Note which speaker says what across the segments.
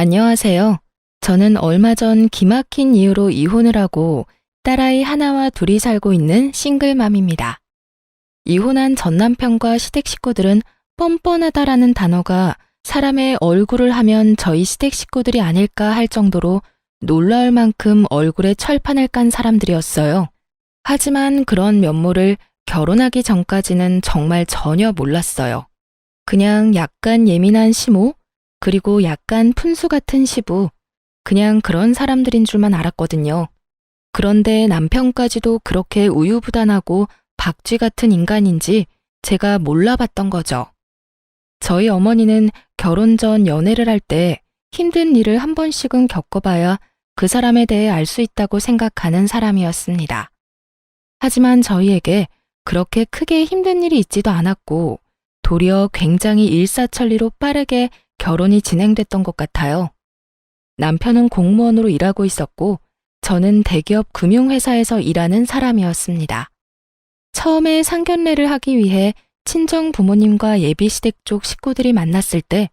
Speaker 1: 안녕하세요. 저는 얼마 전 기막힌 이유로 이혼을 하고 딸아이 하나와 둘이 살고 있는 싱글맘입니다. 이혼한 전 남편과 시댁 식구들은 뻔뻔하다라는 단어가 사람의 얼굴을 하면 저희 시댁 식구들이 아닐까 할 정도로 놀라울 만큼 얼굴에 철판을 깐 사람들이었어요. 하지만 그런 면모를 결혼하기 전까지는 정말 전혀 몰랐어요. 그냥 약간 예민한 시모, 그리고 약간 푼수 같은 시부, 그냥 그런 사람들인 줄만 알았거든요. 그런데 남편까지도 그렇게 우유부단하고 박쥐 같은 인간인지 제가 몰라봤던 거죠. 저희 어머니는 결혼 전 연애를 할 때 힘든 일을 한 번씩은 겪어봐야 그 사람에 대해 알 수 있다고 생각하는 사람이었습니다. 하지만 저희에게 그렇게 크게 힘든 일이 있지도 않았고 도리어 굉장히 일사천리로 빠르게 결혼이 진행됐던 것 같아요. 남편은 공무원으로 일하고 있었고 저는 대기업 금융회사에서 일하는 사람이었습니다. 처음에 상견례를 하기 위해 친정 부모님과 예비시댁 쪽 식구들이 만났을 때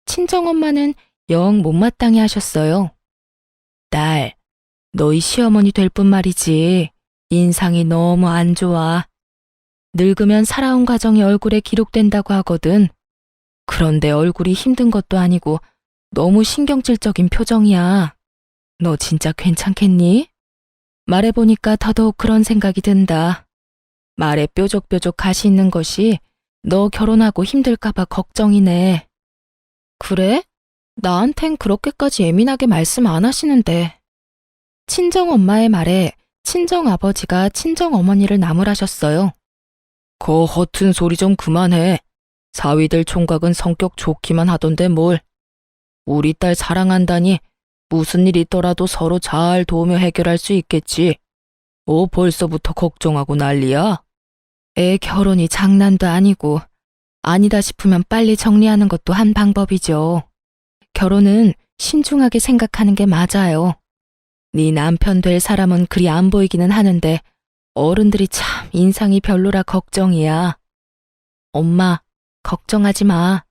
Speaker 1: 친정엄마는 영 못마땅해 하셨어요. 딸, 너희 시어머니 될 뿐 말이지. 인상이 너무 안 좋아. 늙으면 살아온 가정이 얼굴에 기록된다고 하거든. 그런데 얼굴이 힘든 것도 아니고 너무 신경질적인 표정이야. 너 진짜 괜찮겠니? 말해보니까 더더욱 그런 생각이 든다. 말에 뾰족뾰족 가시 있는 것이 너 결혼하고 힘들까봐 걱정이네. 그래? 나한텐 그렇게까지 예민하게 말씀 안 하시는데. 친정엄마의 말에 친정아버지가 친정어머니를 나무라셨어요. 거 허튼 소리 좀 그만해. 사위들 총각은 성격 좋기만 하던데 뭘. 우리 딸 사랑한다니 무슨 일 있더라도 서로 잘 도우며 해결할 수 있겠지. 벌써부터 걱정하고 난리야? 애 결혼이 장난도 아니고 아니다 싶으면 빨리 정리하는 것도 한 방법이죠. 결혼은 신중하게 생각하는 게 맞아요. 네 남편 될 사람은 그리 안 보이기는 하는데 어른들이 참 인상이 별로라 걱정이야. 엄마, 걱정하지 마.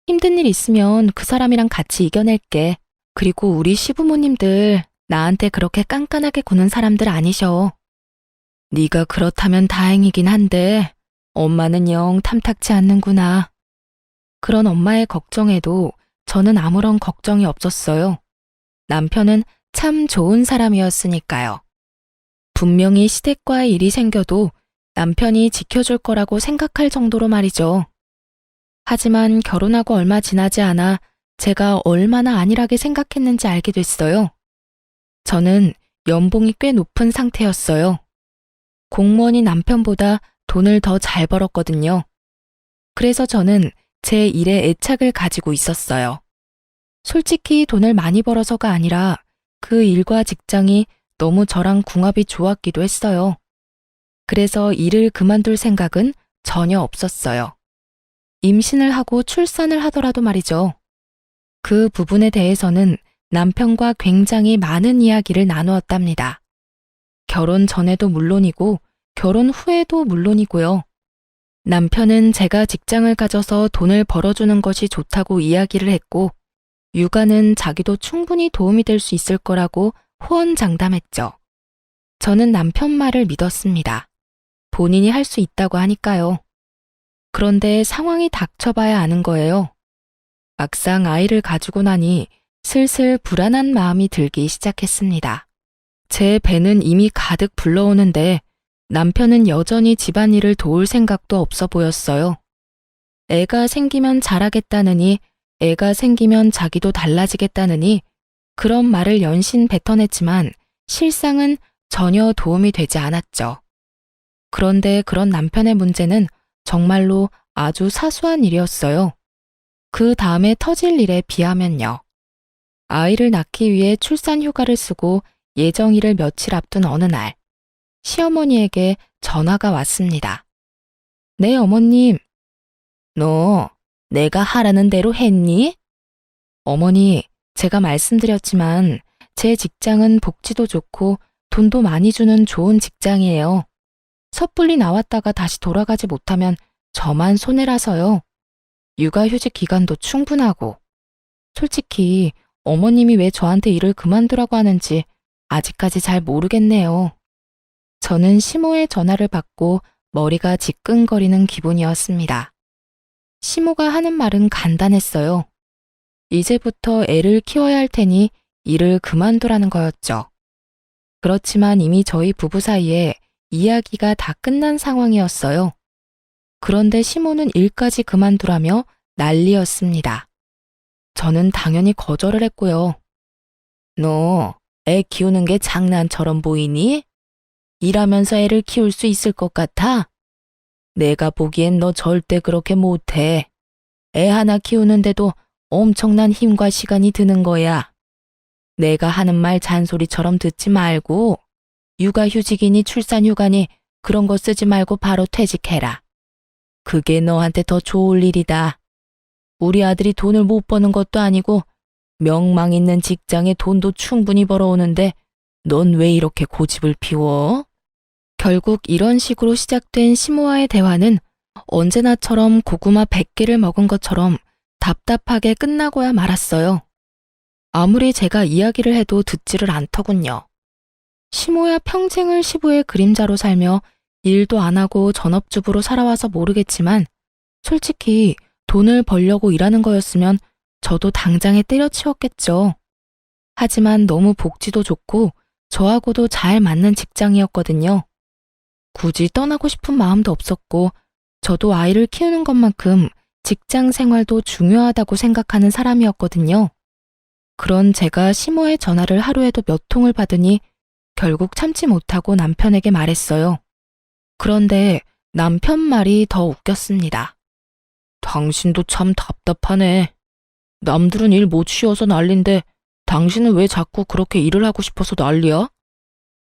Speaker 1: 힘든 일 있으면 그 사람이랑 같이 이겨낼게. 그리고 우리 시부모님들 나한테 그렇게 깐깐하게 구는 사람들 아니셔. 네가 그렇다면 다행이긴 한데 엄마는 영 탐탁치 않는구나. 그런 엄마의 걱정에도 저는 아무런 걱정이 없었어요. 남편은 참 좋은 사람이었으니까요. 분명히 시댁과의 일이 생겨도 남편이 지켜줄 거라고 생각할 정도로 말이죠. 하지만 결혼하고 얼마 지나지 않아 제가 얼마나 안일하게 생각했는지 알게 됐어요. 저는 연봉이 꽤 높은 상태였어요. 공무원인 남편보다 돈을 더 잘 벌었거든요. 그래서 저는 제 일에 애착을 가지고 있었어요. 솔직히 돈을 많이 벌어서가 아니라 그 일과 직장이 너무 저랑 궁합이 좋았기도 했어요. 그래서 일을 그만둘 생각은 전혀 없었어요. 임신을 하고 출산을 하더라도 말이죠. 그 부분에 대해서는 남편과 굉장히 많은 이야기를 나누었답니다. 결혼 전에도 물론이고 결혼 후에도 물론이고요. 남편은 제가 직장을 가져서 돈을 벌어주는 것이 좋다고 이야기를 했고 육아는 자기도 충분히 도움이 될 수 있을 거라고 호언장담했죠. 저는 남편 말을 믿었습니다. 본인이 할 수 있다고 하니까요. 그런데 상황이 닥쳐봐야 아는 거예요. 막상 아이를 가지고 나니 슬슬 불안한 마음이 들기 시작했습니다. 제 배는 이미 가득 불러오는데 남편은 여전히 집안일을 도울 생각도 없어 보였어요. 애가 생기면 잘하겠다느니 애가 생기면 자기도 달라지겠다느니 그런 말을 연신 뱉어냈지만 실상은 전혀 도움이 되지 않았죠. 그런데 그런 남편의 문제는 정말로 아주 사소한 일이었어요. 그 다음에 터질 일에 비하면요. 아이를 낳기 위해 출산 휴가를 쓰고 예정일을 며칠 앞둔 어느 날, 시어머니에게 전화가 왔습니다. 네, 어머님. 너 내가 하라는 대로 했니? 어머니, 제가 말씀드렸지만 제 직장은 복지도 좋고 돈도 많이 주는 좋은 직장이에요. 섣불리 나왔다가 다시 돌아가지 못하면 저만 손해라서요. 육아휴직 기간도 충분하고. 솔직히 어머님이 왜 저한테 일을 그만두라고 하는지 아직까지 잘 모르겠네요. 저는 시모의 전화를 받고 머리가 지끈거리는 기분이었습니다. 시모가 하는 말은 간단했어요. 이제부터 애를 키워야 할 테니 일을 그만두라는 거였죠. 그렇지만 이미 저희 부부 사이에 이야기가 다 끝난 상황이었어요. 그런데 시모는 일까지 그만두라며 난리였습니다. 저는 당연히 거절을 했고요. 너 애 키우는 게 장난처럼 보이니? 일하면서 애를 키울 수 있을 것 같아? 내가 보기엔 너 절대 그렇게 못해. 애 하나 키우는데도 엄청난 힘과 시간이 드는 거야. 내가 하는 말 잔소리처럼 듣지 말고 육아휴직이니 출산휴가니 그런 거 쓰지 말고 바로 퇴직해라. 그게 너한테 더 좋을 일이다. 우리 아들이 돈을 못 버는 것도 아니고 명망 있는 직장에 돈도 충분히 벌어오는데 넌 왜 이렇게 고집을 피워? 결국 이런 식으로 시작된 시모와의 대화는 언제나처럼 고구마 100개를 먹은 것처럼 답답하게 끝나고야 말았어요. 아무리 제가 이야기를 해도 듣지를 않더군요. 시모야 평생을 시부의 그림자로 살며 일도 안 하고 전업주부로 살아와서 모르겠지만 솔직히 돈을 벌려고 일하는 거였으면 저도 당장에 때려치웠겠죠. 하지만 너무 복지도 좋고 저하고도 잘 맞는 직장이었거든요. 굳이 떠나고 싶은 마음도 없었고 저도 아이를 키우는 것만큼 직장 생활도 중요하다고 생각하는 사람이었거든요. 그런 제가 시모의 전화를 하루에도 몇 통을 받으니 결국 참지 못하고 남편에게 말했어요. 그런데 남편 말이 더 웃겼습니다. 당신도 참 답답하네. 남들은 일 못 쉬어서 난린데 당신은 왜 자꾸 그렇게 일을 하고 싶어서 난리야?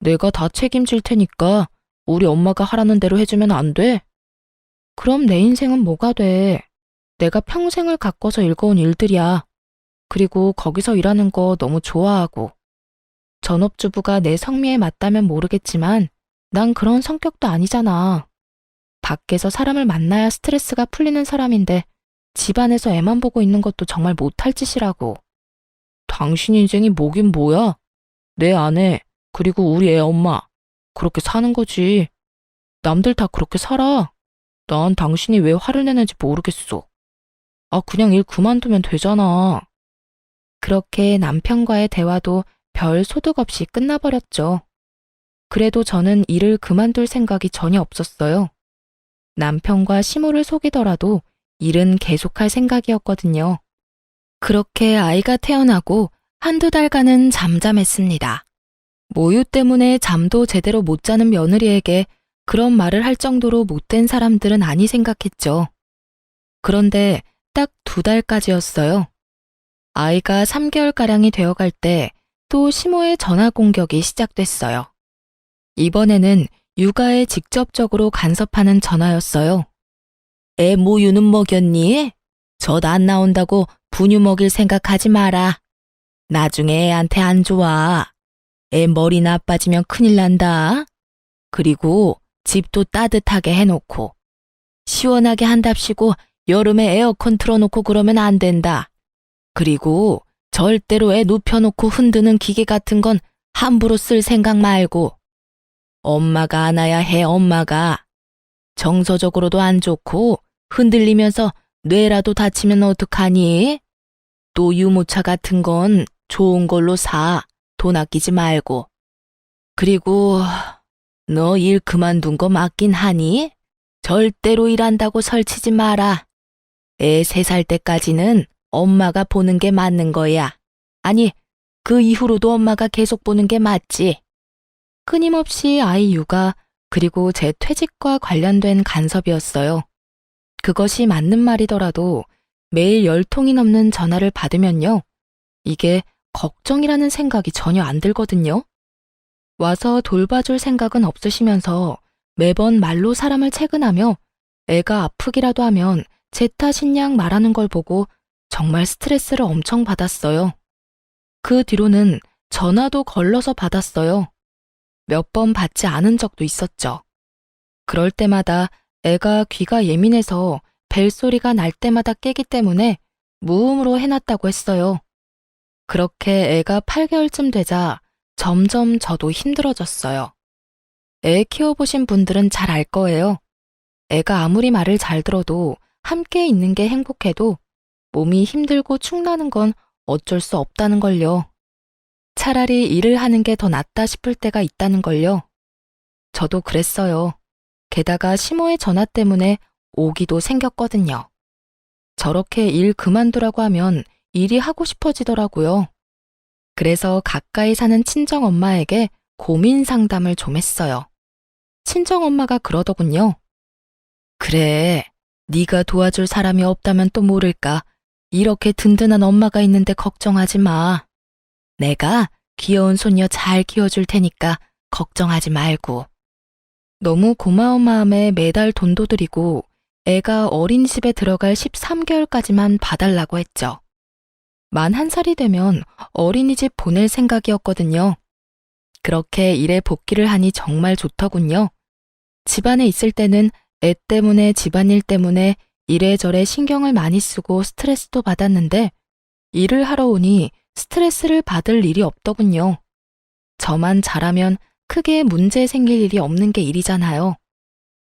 Speaker 1: 내가 다 책임질 테니까 우리 엄마가 하라는 대로 해주면 안 돼? 그럼 내 인생은 뭐가 돼? 내가 평생을 가꿔서 읽어온 일들이야. 그리고 거기서 일하는 거 너무 좋아하고. 전업주부가 내 성미에 맞다면 모르겠지만 난 그런 성격도 아니잖아. 밖에서 사람을 만나야 스트레스가 풀리는 사람인데 집안에서 애만 보고 있는 것도 정말 못할 짓이라고. 당신 인생이 뭐긴 뭐야? 내 아내, 그리고 우리 애 엄마. 그렇게 사는 거지. 남들 다 그렇게 살아. 난 당신이 왜 화를 내는지 모르겠어. 아, 그냥 일 그만두면 되잖아. 그렇게 남편과의 대화도 별 소득 없이 끝나버렸죠. 그래도 저는 일을 그만둘 생각이 전혀 없었어요. 남편과 시모를 속이더라도 일은 계속할 생각이었거든요. 그렇게 아이가 태어나고 한두 달간은 잠잠했습니다. 모유 때문에 잠도 제대로 못 자는 며느리에게 그런 말을 할 정도로 못된 사람들은 아니 생각했죠. 그런데 딱 2달까지였어요. 아이가 3개월가량이 되어갈 때 또 시모의 전화 공격이 시작됐어요. 이번에는 육아에 직접적으로 간섭하는 전화였어요. 애 모유는 먹였니? 젖 안 나온다고 분유 먹일 생각하지 마라. 나중에 애한테 안 좋아. 애 머리 나빠지면 큰일 난다. 그리고 집도 따뜻하게 해놓고 시원하게 한답시고 여름에 에어컨 틀어놓고 그러면 안 된다. 그리고 절대로 애 눕혀놓고 흔드는 기계 같은 건 함부로 쓸 생각 말고. 엄마가 안아야 해. 엄마가. 정서적으로도 안 좋고 흔들리면서 뇌라도 다치면 어떡하니? 또 유모차 같은 건 좋은 걸로 사. 돈 아끼지 말고. 그리고 너 일 그만둔 거 맞긴 하니? 절대로 일한다고 설치지 마라. 애 3살 때까지는 엄마가 보는 게 맞는 거야. 아니, 그 이후로도 엄마가 계속 보는 게 맞지. 끊임없이 아이 육아 그리고 제 퇴직과 관련된 간섭이었어요. 그것이 맞는 말이더라도 매일 10통이 넘는 전화를 받으면요. 이게 걱정이라는 생각이 전혀 안 들거든요. 와서 돌봐줄 생각은 없으시면서 매번 말로 사람을 채근하며 애가 아프기라도 하면 제 탓인 양 말하는 걸 보고 정말 스트레스를 엄청 받았어요. 그 뒤로는 전화도 걸러서 받았어요. 몇 번 받지 않은 적도 있었죠. 그럴 때마다 애가 귀가 예민해서 벨소리가 날 때마다 깨기 때문에 무음으로 해놨다고 했어요. 그렇게 애가 8개월쯤 되자 점점 저도 힘들어졌어요. 애 키워보신 분들은 잘 알 거예요. 애가 아무리 말을 잘 들어도 함께 있는 게 행복해도 몸이 힘들고 축나는 건 어쩔 수 없다는 걸요. 차라리 일을 하는 게 더 낫다 싶을 때가 있다는 걸요. 저도 그랬어요. 게다가 시모의 전화 때문에 오기도 생겼거든요. 저렇게 일 그만두라고 하면 일이 하고 싶어지더라고요. 그래서 가까이 사는 친정엄마에게 고민 상담을 좀 했어요. 친정엄마가 그러더군요. 그래, 네가 도와줄 사람이 없다면 또 모를까. 이렇게 든든한 엄마가 있는데 걱정하지 마. 내가 귀여운 손녀 잘 키워줄 테니까 걱정하지 말고. 너무 고마운 마음에 매달 돈도 드리고 애가 어린이집에 들어갈 13개월까지만 봐달라고 했죠. 만 1살이 되면 어린이집 보낼 생각이었거든요. 그렇게 일에 복귀를 하니 정말 좋더군요. 집안에 있을 때는 애 때문에 집안일 때문에 이래저래 신경을 많이 쓰고 스트레스도 받았는데 일을 하러 오니 스트레스를 받을 일이 없더군요. 저만 잘하면 크게 문제 생길 일이 없는 게 일이잖아요.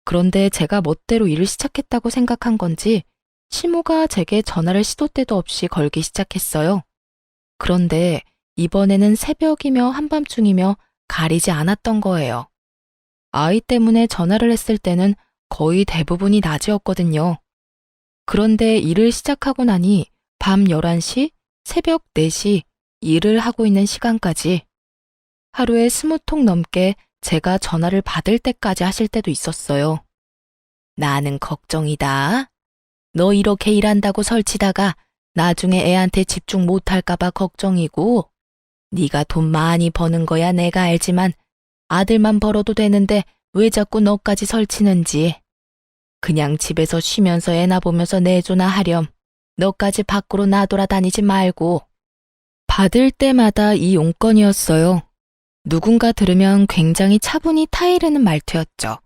Speaker 1: 그런데 제가 멋대로 일을 시작했다고 생각한 건지 시모가 제게 전화를 시도 때도 없이 걸기 시작했어요. 그런데 이번에는 새벽이며 한밤중이며 가리지 않았던 거예요. 아이 때문에 전화를 했을 때는 거의 대부분이 낮이었거든요. 그런데 일을 시작하고 나니 밤 11시, 새벽 4시 일을 하고 있는 시간까지 하루에 20통 넘게 제가 전화를 받을 때까지 하실 때도 있었어요. 나는 걱정이다. 너 이렇게 일한다고 설치다가 나중에 애한테 집중 못할까봐 걱정이고, 네가 돈 많이 버는 거야 내가 알지만 아들만 벌어도 되는데 왜 자꾸 너까지 설치는지. 그냥 집에서 쉬면서 애나 보면서 내조나 하렴. 너까지 밖으로 나돌아다니지 말고. 받을 때마다 이 용건이었어요. 누군가 들으면 굉장히 차분히 타이르는 말투였죠.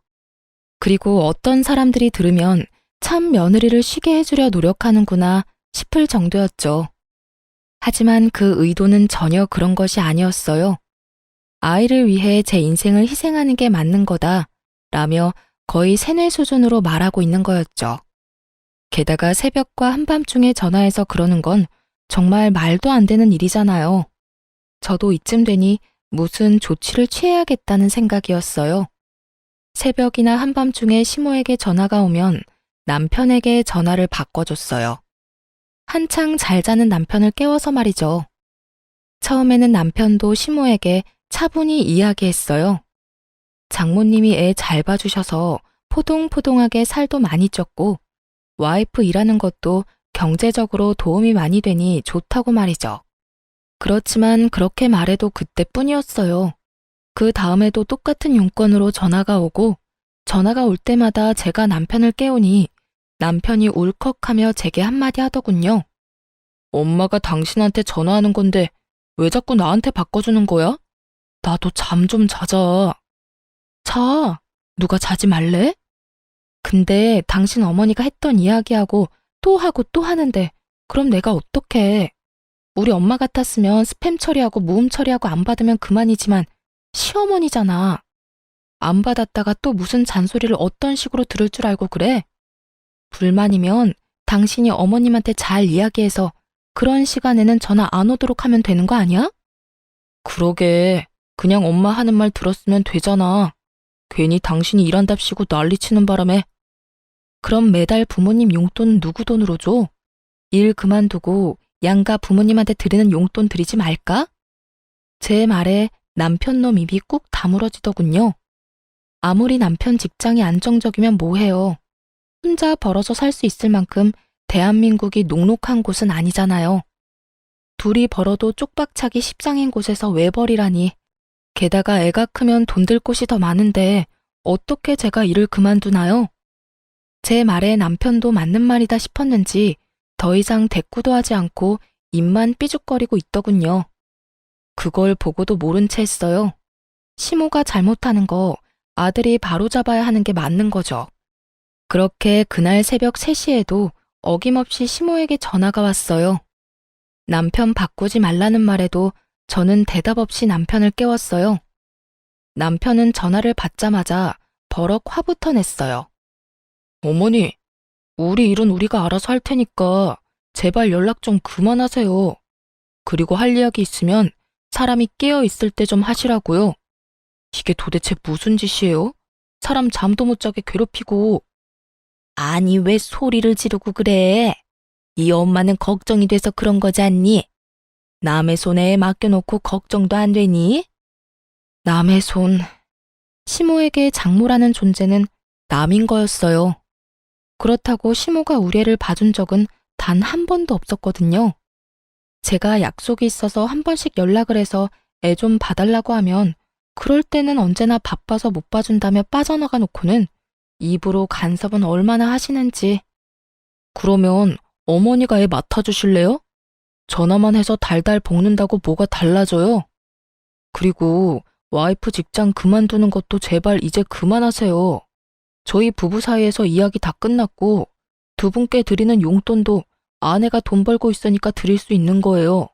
Speaker 1: 그리고 어떤 사람들이 들으면 참 며느리를 쉬게 해주려 노력하는구나 싶을 정도였죠. 하지만 그 의도는 전혀 그런 것이 아니었어요. 아이를 위해 제 인생을 희생하는 게 맞는 거다 라며 거의 세뇌 수준으로 말하고 있는 거였죠. 게다가 새벽과 한밤중에 전화해서 그러는 건 정말 말도 안 되는 일이잖아요. 저도 이쯤 되니 무슨 조치를 취해야겠다는 생각이었어요. 새벽이나 한밤중에 시모에게 전화가 오면 남편에게 전화를 바꿔줬어요. 한창 잘 자는 남편을 깨워서 말이죠. 처음에는 남편도 시모에게 차분히 이야기했어요. 장모님이 애 잘 봐주셔서 포동포동하게 살도 많이 쪘고 와이프 일하는 것도 경제적으로 도움이 많이 되니 좋다고 말이죠. 그렇지만 그렇게 말해도 그때뿐이었어요. 그 다음에도 똑같은 용건으로 전화가 오고 전화가 올 때마다 제가 남편을 깨우니 남편이 울컥하며 제게 한마디 하더군요. 엄마가 당신한테 전화하는 건데 왜 자꾸 나한테 바꿔주는 거야? 나도 잠 좀 자자. 자, 누가 자지 말래? 근데 당신 어머니가 했던 이야기하고 또 하고 또 하는데 그럼 내가 어떡해. 우리 엄마 같았으면 스팸 처리하고 무음 처리하고 안 받으면 그만이지만 시어머니잖아. 안 받았다가 또 무슨 잔소리를 어떤 식으로 들을 줄 알고 그래? 불만이면 당신이 어머님한테 잘 이야기해서 그런 시간에는 전화 안 오도록 하면 되는 거 아니야? 그러게. 그냥 엄마 하는 말 들었으면 되잖아. 괜히 당신이 일한답시고 난리치는 바람에. 그럼 매달 부모님 용돈 누구 돈으로 줘? 일 그만두고 양가 부모님한테 드리는 용돈 드리지 말까? 제 말에 남편 놈 입이 꾹 다물어지더군요. 아무리 남편 직장이 안정적이면 뭐해요. 혼자 벌어서 살 수 있을 만큼 대한민국이 녹록한 곳은 아니잖아요. 둘이 벌어도 쪽박차기 십장인 곳에서 왜 벌이라니. 게다가 애가 크면 돈 들 곳이 더 많은데 어떻게 제가 일을 그만두나요? 제 말에 남편도 맞는 말이다 싶었는지 더 이상 대꾸도 하지 않고 입만 삐죽거리고 있더군요. 그걸 보고도 모른 채 했어요. 시모가 잘못하는 거 아들이 바로잡아야 하는 게 맞는 거죠. 그렇게 그날 새벽 3시에도 어김없이 시모에게 전화가 왔어요. 남편 바꾸지 말라는 말에도 저는 대답 없이 남편을 깨웠어요. 남편은 전화를 받자마자 버럭 화부터 냈어요. 어머니, 우리 일은 우리가 알아서 할 테니까 제발 연락 좀 그만하세요. 그리고 할 이야기 있으면 사람이 깨어 있을 때 좀 하시라고요. 이게 도대체 무슨 짓이에요? 사람 잠도 못 자게 괴롭히고. 아니, 왜 소리를 지르고 그래? 이 엄마는 걱정이 돼서 그런 거지 않니? 남의 손에 맡겨놓고 걱정도 안 되니? 남의 손. 시모에게 장모라는 존재는 남인 거였어요. 그렇다고 시모가 우리 애를 봐준 적은 단 한 번도 없었거든요. 제가 약속이 있어서 한 번씩 연락을 해서 애 좀 봐달라고 하면 그럴 때는 언제나 바빠서 못 봐준다며 빠져나가 놓고는 입으로 간섭은 얼마나 하시는지. 그러면 어머니가 애 맡아주실래요? 전화만 해서 달달 볶는다고 뭐가 달라져요? 그리고 와이프 직장 그만두는 것도 제발 이제 그만하세요. 저희 부부 사이에서 이야기 다 끝났고 두 분께 드리는 용돈도 아내가 돈 벌고 있으니까 드릴 수 있는 거예요.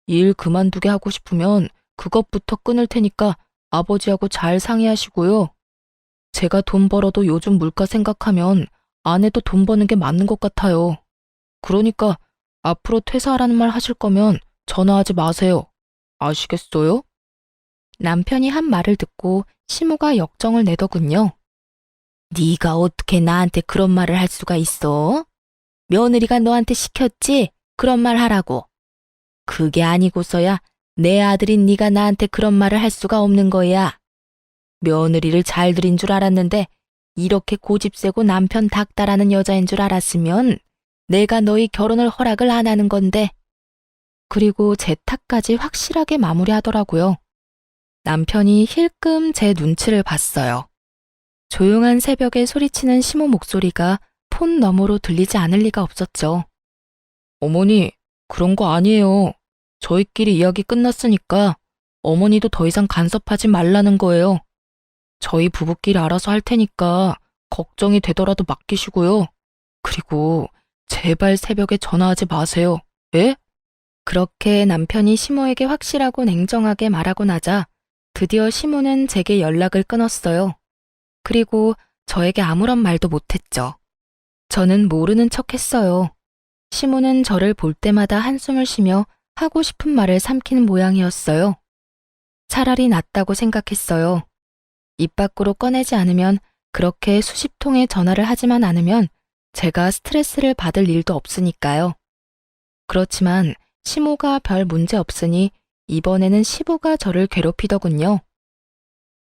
Speaker 1: 일 그만두게 하고 싶으면 그것부터 끊을 테니까 아버지하고 잘 상의하시고요. 제가 돈 벌어도 요즘 물가 생각하면 아내도 돈 버는 게 맞는 것 같아요. 그러니까 앞으로 퇴사하라는 말 하실 거면 전화하지 마세요. 아시겠어요? 남편이 한 말을 듣고 시모가 역정을 내더군요. 네가 어떻게 나한테 그런 말을 할 수가 있어? 며느리가 너한테 시켰지? 그런 말 하라고. 그게 아니고서야 내 아들인 네가 나한테 그런 말을 할 수가 없는 거야. 며느리를 잘 들인 줄 알았는데 이렇게 고집세고 남편 닥달하는 여자인 줄 알았으면 내가 너희 결혼을 허락을 안 하는 건데. 그리고 제 탓까지 확실하게 마무리하더라고요. 남편이 힐끔 제 눈치를 봤어요. 조용한 새벽에 소리치는 시모 목소리가 폰 너머로 들리지 않을 리가 없었죠. 어머니, 그런 거 아니에요. 저희끼리 이야기 끝났으니까 어머니도 더 이상 간섭하지 말라는 거예요. 저희 부부끼리 알아서 할 테니까 걱정이 되더라도 맡기시고요. 그리고 제발 새벽에 전화하지 마세요. 예? 그렇게 남편이 시모에게 확실하고 냉정하게 말하고 나자 드디어 시모는 제게 연락을 끊었어요. 그리고 저에게 아무런 말도 못했죠. 저는 모르는 척 했어요. 시모는 저를 볼 때마다 한숨을 쉬며 하고 싶은 말을 삼키는 모양이었어요. 차라리 낫다고 생각했어요. 입 밖으로 꺼내지 않으면, 그렇게 수십 통의 전화를 하지만 않으면 제가 스트레스를 받을 일도 없으니까요. 그렇지만 시모가 별 문제 없으니 이번에는 시부가 저를 괴롭히더군요.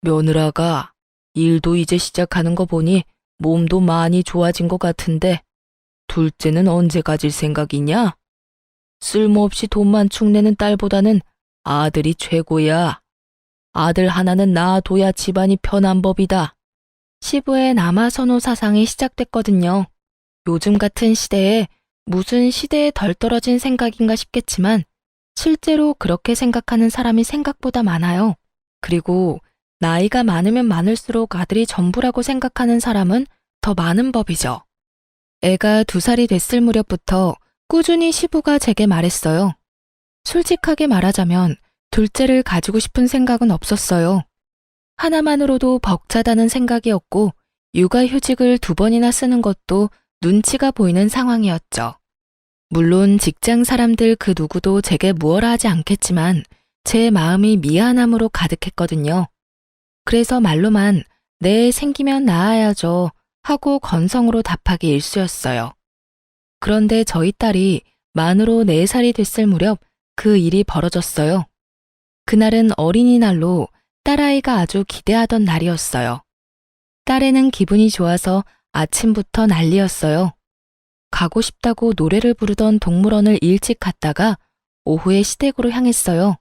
Speaker 1: 며느라가 일도 이제 시작하는 거 보니 몸도 많이 좋아진 것 같은데 둘째는 언제 가질 생각이냐? 쓸모없이 돈만 축내는 딸보다는 아들이 최고야. 아들 하나는 낳아둬야 집안이 편한 법이다. 시부의 남아선호 사상이 시작됐거든요. 요즘 같은 시대에 무슨 시대에 덜 떨어진 생각인가 싶겠지만 실제로 그렇게 생각하는 사람이 생각보다 많아요. 그리고 나이가 많으면 많을수록 아들이 전부라고 생각하는 사람은 더 많은 법이죠. 애가 2살이 됐을 무렵부터 꾸준히 시부가 제게 말했어요. 솔직하게 말하자면 둘째를 가지고 싶은 생각은 없었어요. 하나만으로도 벅차다는 생각이었고 육아휴직을 2번이나 쓰는 것도 눈치가 보이는 상황이었죠. 물론 직장 사람들 그 누구도 제게 무엇라 하지 않겠지만 제 마음이 미안함으로 가득했거든요. 그래서 말로만 네, 생기면 낳아야죠 하고 건성으로 답하기 일쑤였어요. 그런데 저희 딸이 만으로 4살이 됐을 무렵 그 일이 벌어졌어요. 그날은 어린이날로 딸아이가 아주 기대하던 날이었어요. 딸애는 기분이 좋아서 아침부터 난리였어요. 가고 싶다고 노래를 부르던 동물원을 일찍 갔다가 오후에 시댁으로 향했어요.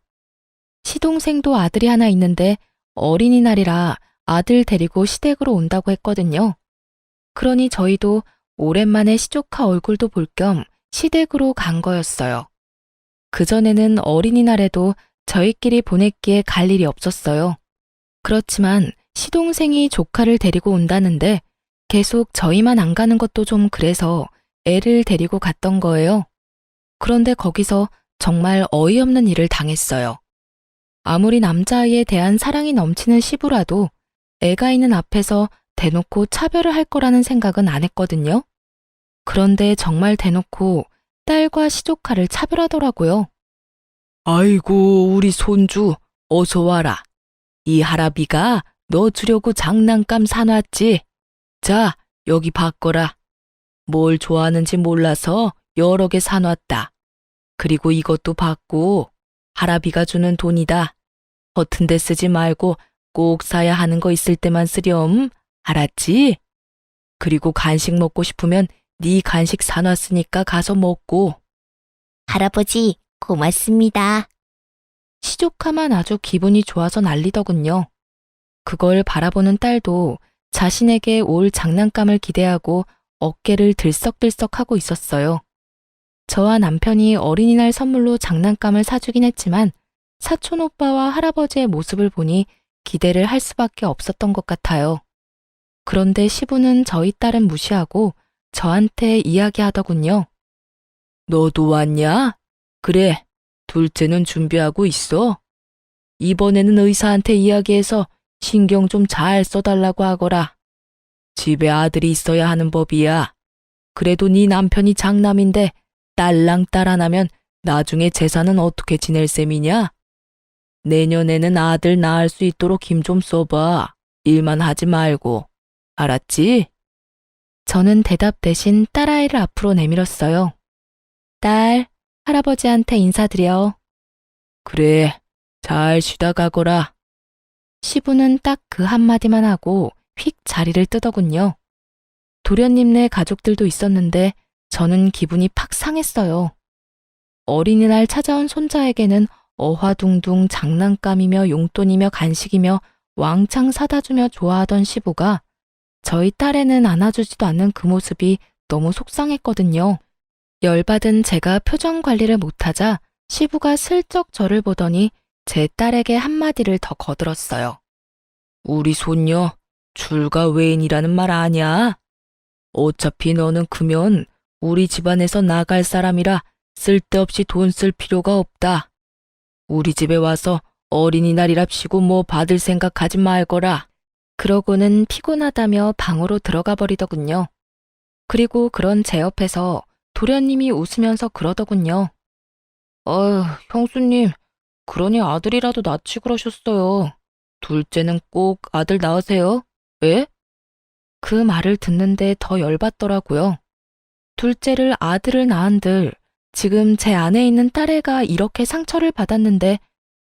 Speaker 1: 시동생도 아들이 하나 있는데 어린이날이라 아들 데리고 시댁으로 온다고 했거든요. 그러니 저희도 오랜만에 시조카 얼굴도 볼 겸 시댁으로 간 거였어요. 그전에는 어린이날에도 저희끼리 보냈기에 갈 일이 없었어요. 그렇지만 시동생이 조카를 데리고 온다는데 계속 저희만 안 가는 것도 좀 그래서 애를 데리고 갔던 거예요. 그런데 거기서 정말 어이없는 일을 당했어요. 아무리 남자아이에 대한 사랑이 넘치는 시부라도 애가 있는 앞에서 대놓고 차별을 할 거라는 생각은 안 했거든요. 그런데 정말 대놓고 딸과 시조카를 차별하더라고요. 아이고, 우리 손주, 어서 와라. 이 할아비가 너 주려고 장난감 사놨지? 자, 여기 받거라. 뭘 좋아하는지 몰라서 여러 개 사놨다. 그리고 이것도 받고 할아비가 주는 돈이다. 허튼 데 쓰지 말고 꼭 사야 하는 거 있을 때만 쓰렴. 알았지? 그리고 간식 먹고 싶으면 네 간식 사놨으니까 가서 먹고.
Speaker 2: 할아버지, 고맙습니다.
Speaker 1: 시조카만 아주 기분이 좋아서 난리더군요. 그걸 바라보는 딸도 자신에게 올 장난감을 기대하고 어깨를 들썩들썩하고 있었어요. 저와 남편이 어린이날 선물로 장난감을 사주긴 했지만 사촌 오빠와 할아버지의 모습을 보니 기대를 할 수밖에 없었던 것 같아요. 그런데 시부는 저희 딸은 무시하고 저한테 이야기하더군요. 너도 왔냐? 그래, 둘째는 준비하고 있어. 이번에는 의사한테 이야기해서 신경 좀 잘 써달라고 하거라. 집에 아들이 있어야 하는 법이야. 그래도 네 남편이 장남인데 딸랑 딸 하나면 나중에 재산은 어떻게 지낼 셈이냐? 내년에는 아들 낳을 수 있도록 힘 좀 써봐. 일만 하지 말고. 알았지? 저는 대답 대신 딸아이를 앞으로 내밀었어요. 딸, 할아버지한테 인사드려. 그래, 잘 쉬다 가거라. 시부는 딱 그 한마디만 하고 휙 자리를 뜨더군요. 도련님네 가족들도 있었는데 저는 기분이 팍 상했어요. 어린이날 찾아온 손자에게는 어화둥둥 장난감이며 용돈이며 간식이며 왕창 사다 주며 좋아하던 시부가 저희 딸에는 안아주지도 않는 그 모습이 너무 속상했거든요. 열받은 제가 표정 관리를 못하자 시부가 슬쩍 저를 보더니 제 딸에게 한마디를 더 거들었어요. 우리 손녀, 출가 외인이라는 말 아냐? 어차피 너는 크면 우리 집안에서 나갈 사람이라 쓸데없이 돈 쓸 필요가 없다. 우리 집에 와서 어린이날이랍시고 뭐 받을 생각하지 말거라. 그러고는 피곤하다며 방으로 들어가 버리더군요. 그리고 그런 제 옆에서 도련님이 웃으면서 그러더군요. 어휴, 형수님, 그러니 아들이라도 낳지 그러셨어요. 둘째는 꼭 아들 낳으세요. 예? 그 말을 듣는데 더 열받더라고요. 둘째를 아들을 낳은들 지금 제 안에 있는 딸애가 이렇게 상처를 받았는데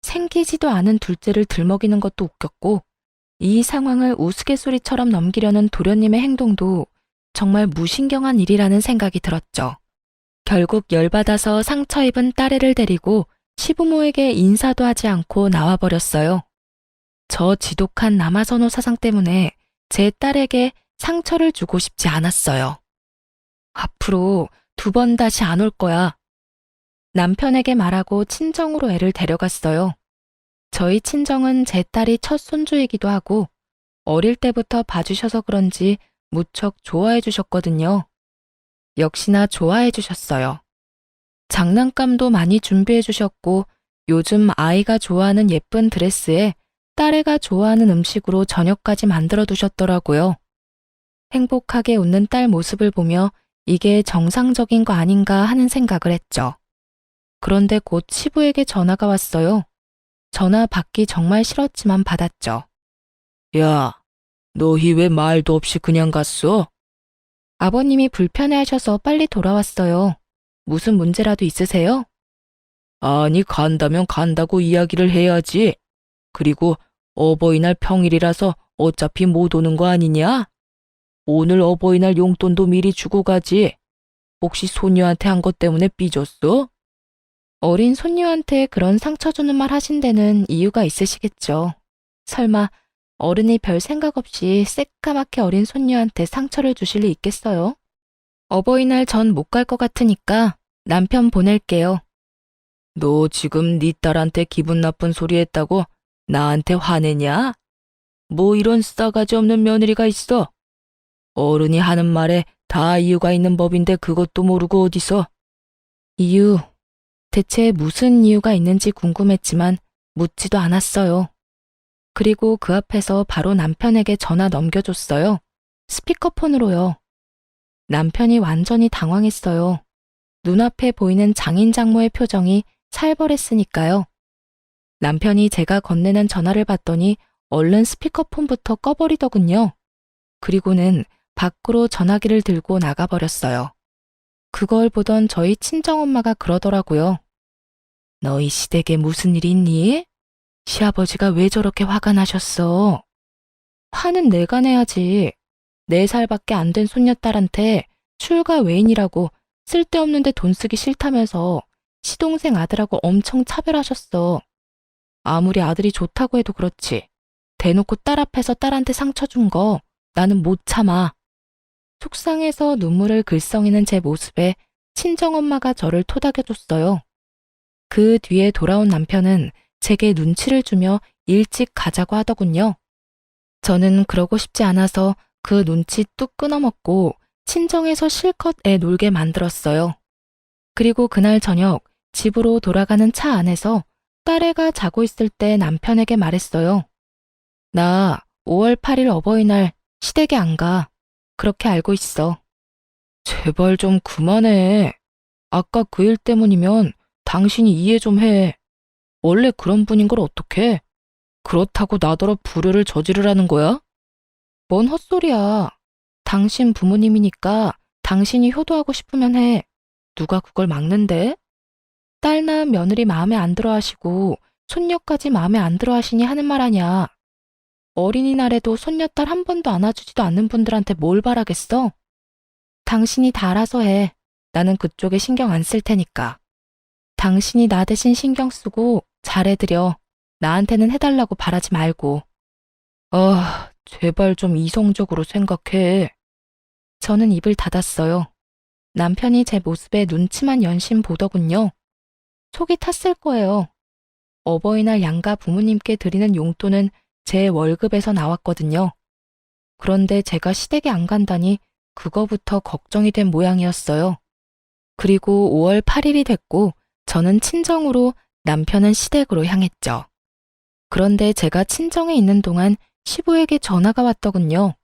Speaker 1: 생기지도 않은 둘째를 들먹이는 것도 웃겼고 이 상황을 우스갯소리처럼 넘기려는 도련님의 행동도 정말 무신경한 일이라는 생각이 들었죠. 결국 열받아서 상처 입은 딸애를 데리고 시부모에게 인사도 하지 않고 나와버렸어요. 저 지독한 남아선호 사상 때문에 제 딸에게 상처를 주고 싶지 않았어요. 앞으로 2번 다시 안 올 거야. 남편에게 말하고 친정으로 애를 데려갔어요. 저희 친정은 제 딸이 첫 손주이기도 하고 어릴 때부터 봐주셔서 그런지 무척 좋아해 주셨거든요. 역시나 좋아해 주셨어요. 장난감도 많이 준비해 주셨고 요즘 아이가 좋아하는 예쁜 드레스에 딸애가 좋아하는 음식으로 저녁까지 만들어 두셨더라고요. 행복하게 웃는 딸 모습을 보며 이게 정상적인 거 아닌가 하는 생각을 했죠. 그런데 곧 시부에게 전화가 왔어요. 전화 받기 정말 싫었지만 받았죠. 야, 너희 왜 말도 없이 그냥 갔어? 아버님이 불편해하셔서 빨리 돌아왔어요. 무슨 문제라도 있으세요? 아니, 간다면 간다고 이야기를 해야지. 그리고 어버이날 평일이라서 어차피 못 오는 거 아니냐? 오늘 어버이날 용돈도 미리 주고 가지. 혹시 손녀한테 한 것 때문에 삐졌어? 어린 손녀한테 그런 상처 주는 말 하신 데는 이유가 있으시겠죠. 설마 어른이 별 생각 없이 새까맣게 어린 손녀한테 상처를 주실 리 있겠어요? 어버이날 전 못 갈 것 같으니까 남편 보낼게요. 너 지금 네 딸한테 기분 나쁜 소리 했다고 나한테 화내냐? 뭐 이런 싸가지 없는 며느리가 있어. 어른이 하는 말에 다 이유가 있는 법인데 그것도 모르고 어디서. 이유, 대체 무슨 이유가 있는지 궁금했지만 묻지도 않았어요. 그리고 그 앞에서 바로 남편에게 전화 넘겨줬어요. 스피커폰으로요. 남편이 완전히 당황했어요. 눈앞에 보이는 장인 장모의 표정이 살벌했으니까요. 남편이 제가 건네는 전화를 받더니 얼른 스피커폰부터 꺼버리더군요. 그리고는 밖으로 전화기를 들고 나가버렸어요. 그걸 보던 저희 친정엄마가 그러더라고요. 너희 시댁에 무슨 일이 있니? 시아버지가 왜 저렇게 화가 나셨어? 화는 내가 내야지. 4살밖에 안 된 손녀딸한테 출가 외인이라고 쓸데없는데 돈 쓰기 싫다면서 시동생 아들하고 엄청 차별하셨어. 아무리 아들이 좋다고 해도 그렇지. 대놓고 딸 앞에서 딸한테 상처 준 거 나는 못 참아. 속상해서 눈물을 글썽이는 제 모습에 친정엄마가 저를 토닥여줬어요. 그 뒤에 돌아온 남편은 제게 눈치를 주며 일찍 가자고 하더군요. 저는 그러고 싶지 않아서 그 눈치 뚝 끊어먹고 친정에서 실컷 애 놀게 만들었어요. 그리고 그날 저녁 집으로 돌아가는 차 안에서 딸애가 자고 있을 때 남편에게 말했어요. 나 5월 8일 어버이날 시댁에 안 가. 그렇게 알고 있어. 제발 좀 그만해. 아까 그 일 때문이면 당신이 이해 좀 해. 원래 그런 분인 걸 어떡해? 그렇다고 나더러 불효를 저지르라는 거야? 뭔 헛소리야. 당신 부모님이니까 당신이 효도하고 싶으면 해. 누가 그걸 막는데? 딸 낳은 며느리 마음에 안 들어 하시고 손녀까지 마음에 안 들어 하시니 하는 말 아냐. 어린이날에도 손녀딸 한 번도 안아주지도 않는 분들한테 뭘 바라겠어? 당신이 다 알아서 해. 나는 그쪽에 신경 안 쓸 테니까. 당신이 나 대신 신경 쓰고 잘해드려. 나한테는 해달라고 바라지 말고. 제발 좀 이성적으로 생각해. 저는 입을 닫았어요. 남편이 제 모습에 눈치만 연신 보더군요. 속이 탔을 거예요. 어버이날 양가 부모님께 드리는 용돈은 제 월급에서 나왔거든요. 그런데 제가 시댁에 안 간다니 그거부터 걱정이 된 모양이었어요. 그리고 5월 8일이 됐고 저는 친정으로, 남편은 시댁으로 향했죠. 그런데 제가 친정에 있는 동안 시부에게 전화가 왔더군요.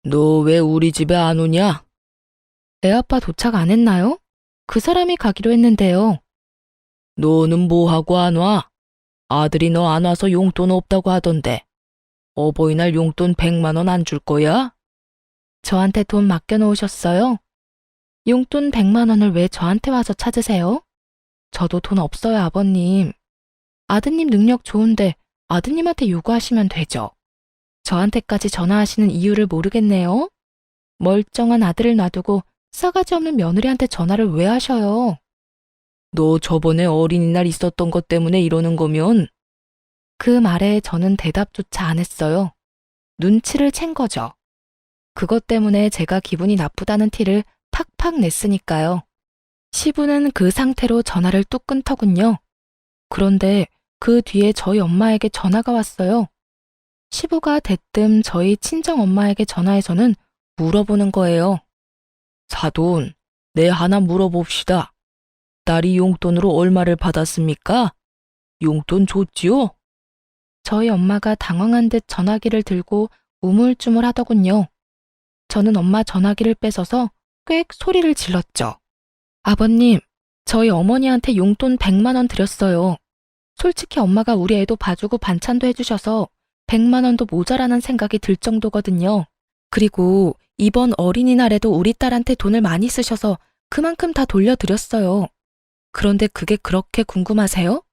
Speaker 1: 너 왜 우리 집에 안 오냐? 애아빠 도착 안 했나요? 그 사람이 가기로 했는데요. 너는 뭐하고 안 와? 아들이 너 안 와서 용돈 없다고 하던데. 어버이날 용돈 100만 원 안 줄 거야? 저한테 돈 맡겨놓으셨어요? 용돈 100만 원을 왜 저한테 와서 찾으세요? 저도 돈 없어요, 아버님. 아드님 능력 좋은데 아드님한테 요구하시면 되죠. 저한테까지 전화하시는 이유를 모르겠네요. 멀쩡한 아들을 놔두고 싸가지 없는 며느리한테 전화를 왜 하셔요? 너 저번에 어린이날 있었던 것 때문에 이러는 거면? 그 말에 저는 대답조차 안 했어요. 눈치를 챈 거죠. 그것 때문에 제가 기분이 나쁘다는 티를 팍팍 냈으니까요. 시부는 그 상태로 전화를 뚝 끊더군요. 그런데 그 뒤에 저희 엄마에게 전화가 왔어요. 시부가 대뜸 저희 친정 엄마에게 전화해서는 물어보는 거예요. 사돈, 내 하나 물어봅시다. 딸이 용돈으로 얼마를 받았습니까? 용돈 줬지요? 저희 엄마가 당황한 듯 전화기를 들고 우물쭈물 하더군요. 저는 엄마 전화기를 뺏어서 꽥 소리를 질렀죠. 아버님, 저희 어머니한테 용돈 100만 원 드렸어요. 솔직히 엄마가 우리 애도 봐주고 반찬도 해주셔서 100만 원도 모자라는 생각이 들 정도거든요. 그리고 이번 어린이날에도 우리 딸한테 돈을 많이 쓰셔서 그만큼 다 돌려드렸어요. 그런데 그게 그렇게 궁금하세요?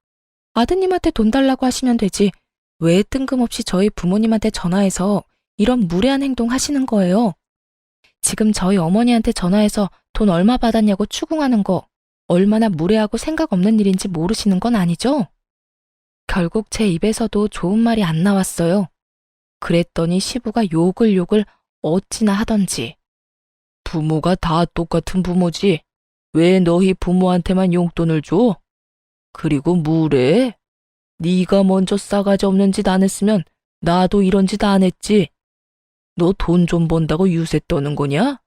Speaker 1: 아드님한테 돈 달라고 하시면 되지. 왜 뜬금없이 저희 부모님한테 전화해서 이런 무례한 행동 하시는 거예요? 지금 저희 어머니한테 전화해서 돈 얼마 받았냐고 추궁하는 거 얼마나 무례하고 생각 없는 일인지 모르시는 건 아니죠? 결국 제 입에서도 좋은 말이 안 나왔어요. 그랬더니 시부가 욕을 어찌나 하던지. 부모가 다 똑같은 부모지. 왜 너희 부모한테만 용돈을 줘? 그리고 무례해? 네가 먼저 싸가지 없는 짓 안 했으면 나도 이런 짓 안 했지. 너 돈 좀 번다고 유세 떠는 거냐?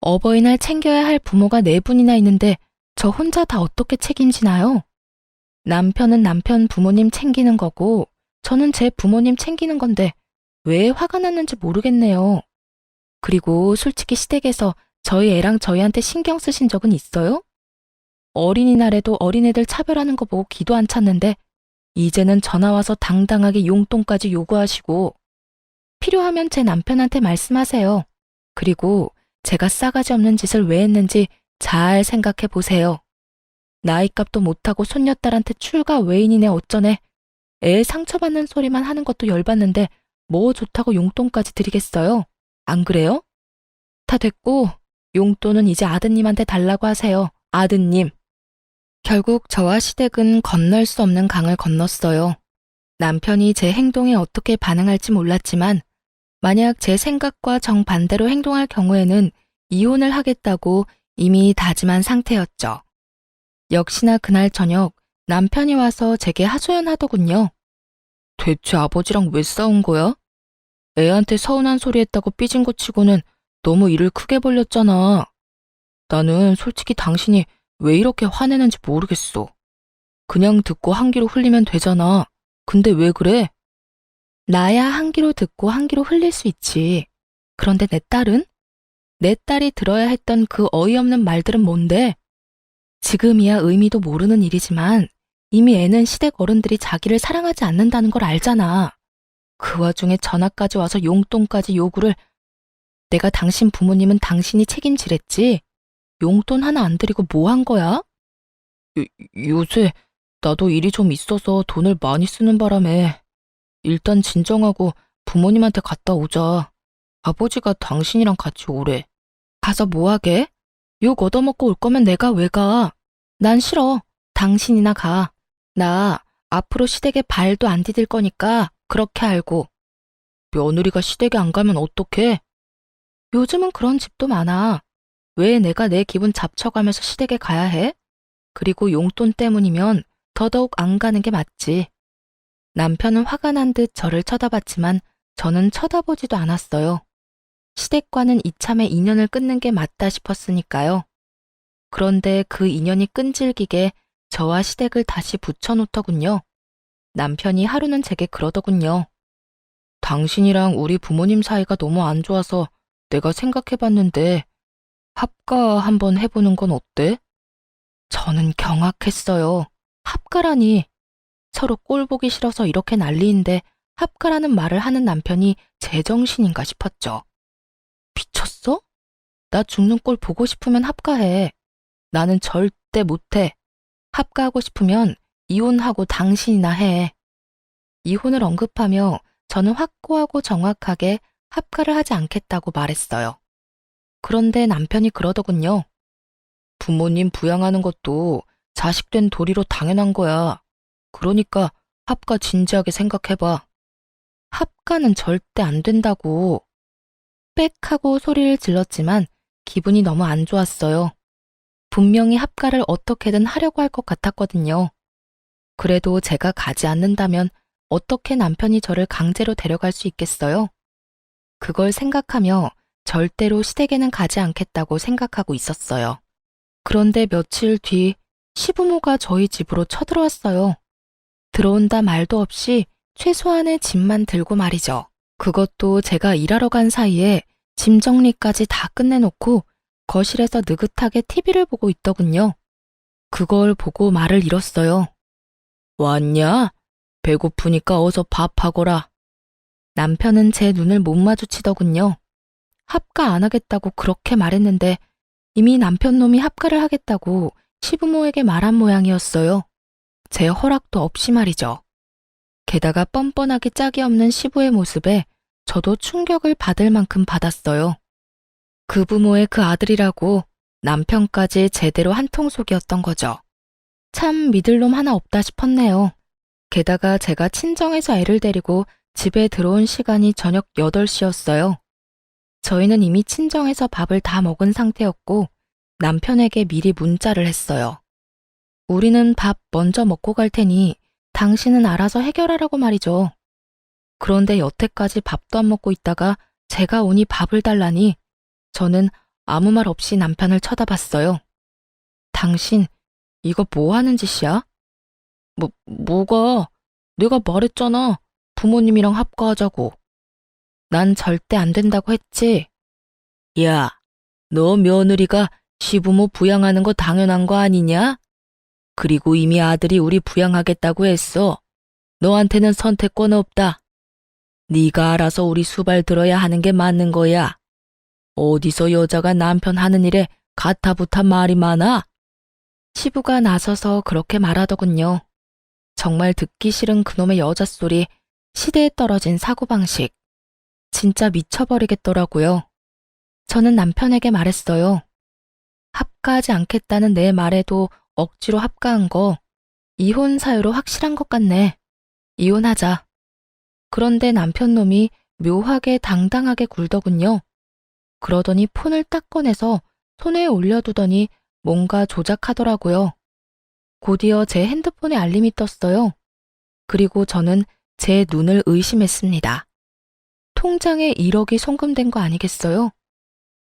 Speaker 1: 어버이날 챙겨야 할 부모가 4분이나 있는데 저 혼자 다 어떻게 책임지나요? 남편은 남편 부모님 챙기는 거고, 저는 제 부모님 챙기는 건데, 왜 화가 났는지 모르겠네요. 그리고 솔직히 시댁에서 저희 애랑 저희한테 신경 쓰신 적은 있어요? 어린이날에도 어린애들 차별하는 거 보고 기도 안 찼는데, 이제는 전화 와서 당당하게 용돈까지 요구하시고, 필요하면 제 남편한테 말씀하세요. 그리고 제가 싸가지 없는 짓을 왜 했는지 잘 생각해 보세요. 나이값도 못하고 손녀딸한테 출가 외인이네 어쩌네. 애 상처받는 소리만 하는 것도 열받는데 뭐 좋다고 용돈까지 드리겠어요? 안 그래요? 다 됐고 용돈은 이제 아드님한테 달라고 하세요. 아드님. 결국 저와 시댁은 건널 수 없는 강을 건넜어요. 남편이 제 행동에 어떻게 반응할지 몰랐지만 만약 제 생각과 정반대로 행동할 경우에는 이혼을 하겠다고 이미 다짐한 상태였죠. 역시나 그날 저녁 남편이 와서 제게 하소연하더군요. 대체 아버지랑 왜 싸운 거야? 애한테 서운한 소리 했다고 삐진 것 치고는 너무 일을 크게 벌렸잖아. 나는 솔직히 당신이 왜 이렇게 화내는지 모르겠어. 그냥 듣고 한 귀로 흘리면 되잖아. 근데 왜 그래? 나야 한 귀로 듣고 한 귀로 흘릴 수 있지. 그런데 내 딸은? 내 딸이 들어야 했던 그 어이없는 말들은 뭔데? 지금이야 의미도 모르는 일이지만 이미 애는 시댁 어른들이 자기를 사랑하지 않는다는 걸 알잖아. 그 와중에 전화까지 와서 용돈까지 요구를 내가 당신 부모님은 당신이 책임지랬지? 용돈 하나 안 드리고 뭐 한 거야? 요새 나도 일이 좀 있어서 돈을 많이 쓰는 바람에 일단 진정하고 부모님한테 갔다 오자. 아버지가 당신이랑 같이 오래. 가서 뭐 하게? 욕 얻어먹고 올 거면 내가 왜 가? 난 싫어. 당신이나 가. 나 앞으로 시댁에 발도 안 디딜 거니까 그렇게 알고. 며느리가 시댁에 안 가면 어떡해? 요즘은 그런 집도 많아. 왜 내가 내 기분 잡쳐가면서 시댁에 가야 해? 그리고 용돈 때문이면 더더욱 안 가는 게 맞지. 남편은 화가 난 듯 저를 쳐다봤지만 저는 쳐다보지도 않았어요. 시댁과는 이참에 인연을 끊는 게 맞다 싶었으니까요. 그런데 그 인연이 끈질기게 저와 시댁을 다시 붙여놓더군요. 남편이 하루는 제게 그러더군요. 당신이랑 우리 부모님 사이가 너무 안 좋아서 내가 생각해봤는데 합가 한번 해보는 건 어때? 저는 경악했어요. 합가라니. 서로 꼴 보기 싫어서 이렇게 난리인데 합가라는 말을 하는 남편이 제정신인가 싶었죠. 미쳤어? 나 죽는 꼴 보고 싶으면 합가해. 나는 절대 못해. 합가하고 싶으면 이혼하고 당신이나 해. 이혼을 언급하며 저는 확고하고 정확하게 합가를 하지 않겠다고 말했어요. 그런데 남편이 그러더군요. 부모님 부양하는 것도 자식된 도리로 당연한 거야. 그러니까 합가 진지하게 생각해봐. 합가는 절대 안 된다고. 빽 하고 소리를 질렀지만 기분이 너무 안 좋았어요. 분명히 합가를 어떻게든 하려고 할 것 같았거든요. 그래도 제가 가지 않는다면 어떻게 남편이 저를 강제로 데려갈 수 있겠어요? 그걸 생각하며 절대로 시댁에는 가지 않겠다고 생각하고 있었어요. 그런데 며칠 뒤 시부모가 저희 집으로 쳐들어왔어요. 들어온다 말도 없이 최소한의 짐만 들고 말이죠. 그것도 제가 일하러 간 사이에 짐 정리까지 다 끝내놓고 거실에서 느긋하게 TV를 보고 있더군요. 그걸 보고 말을 잃었어요. 왔냐? 배고프니까 어서 밥하거라. 남편은 제 눈을 못 마주치더군요. 합가 안 하겠다고 그렇게 말했는데 이미 남편 놈이 합가를 하겠다고 시부모에게 말한 모양이었어요. 제 허락도 없이 말이죠. 게다가 뻔뻔하게 짝이 없는 시부의 모습에 저도 충격을 받을 만큼 받았어요. 그 부모의 그 아들이라고 남편까지 제대로 한통속이었던 거죠. 참 믿을 놈 하나 없다 싶었네요. 게다가 제가 친정에서 애를 데리고 집에 들어온 시간이 저녁 8시였어요. 저희는 이미 친정에서 밥을 다 먹은 상태였고 남편에게 미리 문자를 했어요. 우리는 밥 먼저 먹고 갈 테니 당신은 알아서 해결하라고 말이죠. 그런데 여태까지 밥도 안 먹고 있다가 제가 오니 밥을 달라니 저는 아무 말 없이 남편을 쳐다봤어요. 당신, 이거 뭐 하는 짓이야? 뭐가? 내가 말했잖아. 부모님이랑 합가하자고. 난 절대 안 된다고 했지. 야, 너 며느리가 시부모 부양하는 거 당연한 거 아니냐? 그리고 이미 아들이 우리 부양하겠다고 했어. 너한테는 선택권 없다. 네가 알아서 우리 수발 들어야 하는 게 맞는 거야. 어디서 여자가 남편 하는 일에 가타부타 말이 많아? 시부가 나서서 그렇게 말하더군요. 정말 듣기 싫은 그놈의 여자 소리, 시대에 떨어진 사고방식. 진짜 미쳐버리겠더라고요. 저는 남편에게 말했어요. 합가하지 않겠다는 내 말에도 억지로 합가한 거, 이혼 사유로 확실한 것 같네. 이혼하자. 그런데 남편 놈이 묘하게 당당하게 굴더군요. 그러더니 폰을 딱 꺼내서 손에 올려두더니 뭔가 조작하더라고요. 곧이어 제 핸드폰에 알림이 떴어요. 그리고 저는 제 눈을 의심했습니다. 통장에 1억이 송금된 거 아니겠어요?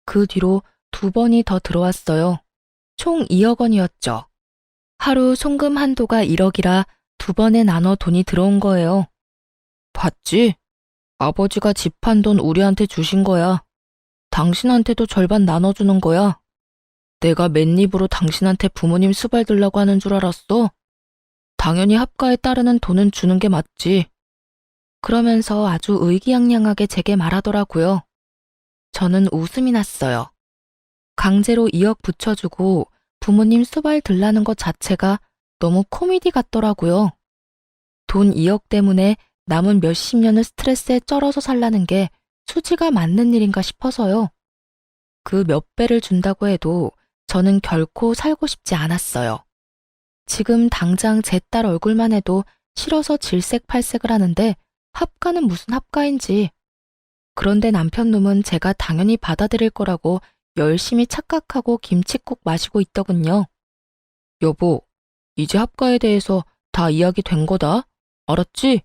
Speaker 1: 그 뒤로 2번이 더 들어왔어요. 총 2억 원이었죠. 하루 송금 한도가 1억이라 2번에 나눠 돈이 들어온 거예요. 봤지? 아버지가 집한 돈 우리한테 주신 거야. 당신한테도 절반 나눠주는 거야. 내가 맨입으로 당신한테 부모님 수발 들라고 하는 줄 알았어? 당연히 합가에 따르는 돈은 주는 게 맞지. 그러면서 아주 의기양양하게 제게 말하더라고요. 저는 웃음이 났어요. 강제로 2억 붙여주고 부모님 수발 들라는 것 자체가 너무 코미디 같더라고요. 돈 2억 때문에 남은 몇십 년을 스트레스에 쩔어서 살라는 게 수지가 맞는 일인가 싶어서요. 그 몇 배를 준다고 해도 저는 결코 살고 싶지 않았어요. 지금 당장 제 딸 얼굴만 해도 싫어서 질색팔색을 하는데 합가는 무슨 합가인지. 그런데 남편 놈은 제가 당연히 받아들일 거라고 열심히 착각하고 김칫국 마시고 있더군요. 여보, 이제 합가에 대해서 다 이야기 된 거다. 알았지?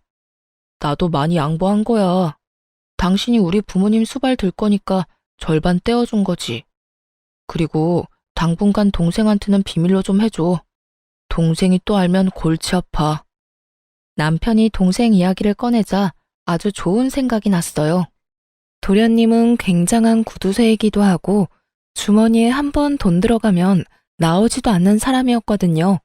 Speaker 1: 나도 많이 양보한 거야. 당신이 우리 부모님 수발 들 거니까 절반 떼어준 거지. 그리고 당분간 동생한테는 비밀로 좀 해줘. 동생이 또 알면 골치 아파. 남편이 동생 이야기를 꺼내자 아주 좋은 생각이 났어요. 도련님은 굉장한 구두쇠이기도 하고 주머니에 한 번 돈 들어가면 나오지도 않는 사람이었거든요.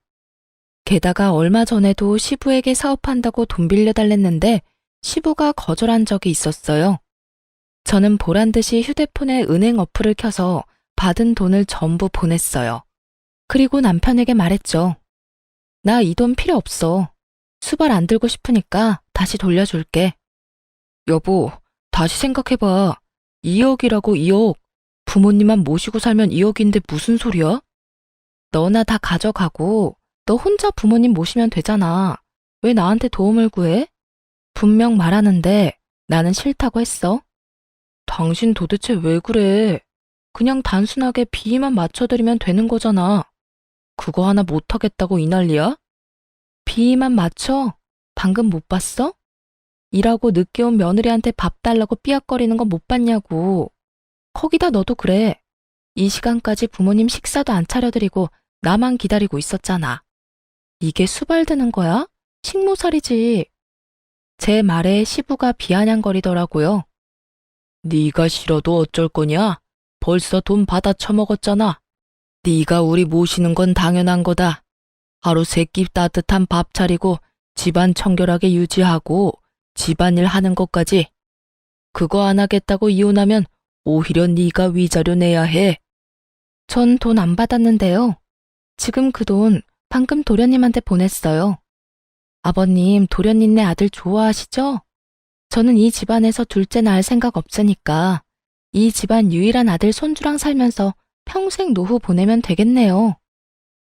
Speaker 1: 게다가 얼마 전에도 시부에게 사업한다고 돈 빌려달랬는데 시부가 거절한 적이 있었어요. 저는 보란듯이 휴대폰에 은행 어플을 켜서 받은 돈을 전부 보냈어요. 그리고 남편에게 말했죠. 나 이 돈 필요 없어. 수발 안 들고 싶으니까 다시 돌려줄게. 여보, 다시 생각해봐. 2억이라고 2억. 부모님만 모시고 살면 2억인데 무슨 소리야? 너나 다 가져가고 너 혼자 부모님 모시면 되잖아. 왜 나한테 도움을 구해? 분명 말하는데 나는 싫다고 했어. 당신 도대체 왜 그래? 그냥 단순하게 비위만 맞춰드리면 되는 거잖아. 그거 하나 못하겠다고 이 난리야? 비위만 맞춰? 방금 못 봤어? 일하고 늦게 온 며느리한테 밥 달라고 삐약거리는 거 못 봤냐고. 거기다 너도 그래. 이 시간까지 부모님 식사도 안 차려드리고 나만 기다리고 있었잖아. 이게 수발드는 거야? 식모살이지. 제 말에 시부가 비아냥거리더라고요. 네가 싫어도 어쩔 거냐? 벌써 돈 받아 처먹었잖아. 네가 우리 모시는 건 당연한 거다. 하루 세 끼 따뜻한 밥 차리고 집안 청결하게 유지하고 집안일 하는 것까지. 그거 안 하겠다고 이혼하면 오히려 네가 위자료 내야 해. 전 돈 안 받았는데요. 지금 그 돈 방금 도련님한테 보냈어요. 아버님, 도련님네 아들 좋아하시죠? 저는 이 집안에서 둘째 낳을 생각 없으니까 이 집안 유일한 아들 손주랑 살면서 평생 노후 보내면 되겠네요.